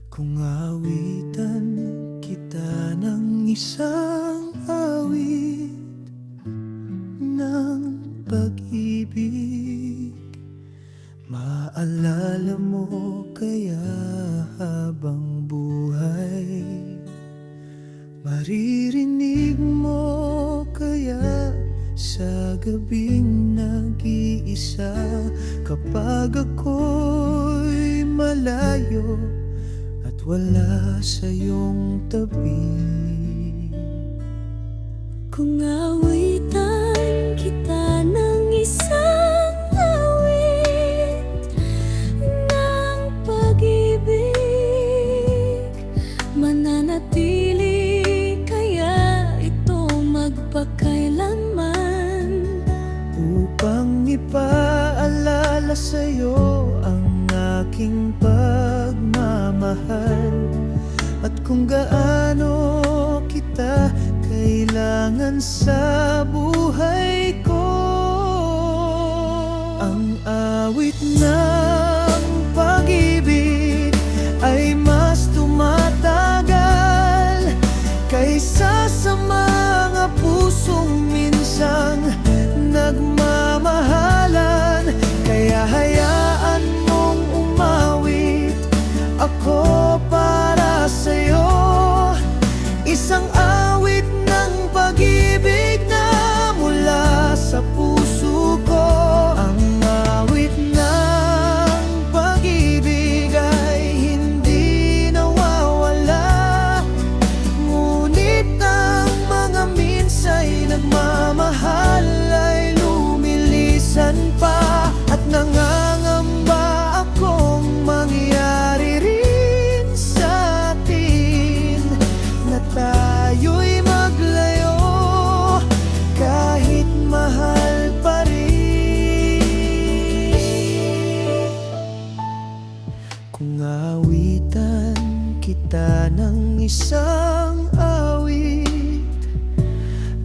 Kung awitan kita ng isang awit ng pag-ibig, maalala mo kaya habang buhay? Maririnig mo kaya sa gabing nag-iisa, kapag ako'y malayo at wala sa iyong tabi? Kung awitan kita ng isang awit ng pag-ibig, mananatili kaya ito magpakailanman, upang ipaalala sa'yo ang aking pagmamahal at kung gaano kita kailangan sa buhay ko. Ang awit ng pag-ibig ay mas tumatagal kaysa sa mga pusong minsang nagmamahalan. Kaya hayaan mong umawit ako para sa'yo, isang awit ng pag-ibig na mula sa puso ko. Ang awit ng pag-ibig ay hindi nawawala, ngunit ang mga minsa'y nagmamahal ay lumilisan pa, at nangangamba akong mangyari rin sa atin na tayo'y maglayo kahit mahal pa rin. Kung awitan kita ng isang awit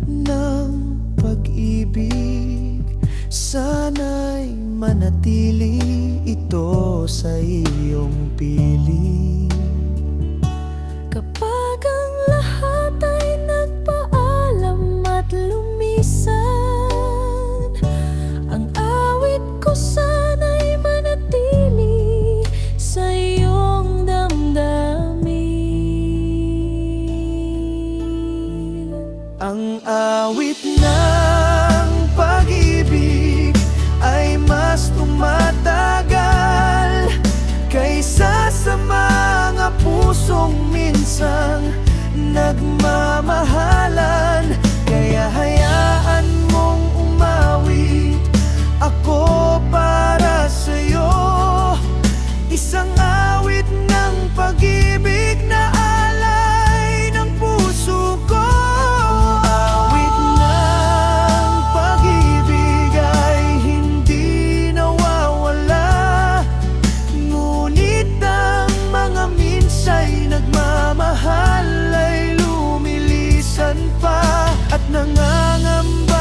ng pag-ibig, sana'y manatili ito sa iyong piling. kapag ang lahat ay nagpaalam at lumisan, ang awit ko sana'y manatili sa iyong damdamin. Ang awit ng pag-ibig ay mas tumatagal kaysa sa mga pusong minsang nagmamahalan. Kaya hayaan mong umawit ako para sa'yo, isang awit ng pag-ibig na alay ng puso ko. Awit ng pag-ibig ay hindi nawawala, ngunit ang mga minsa'y nagmamahal ay lumilisan pa, at nangangamba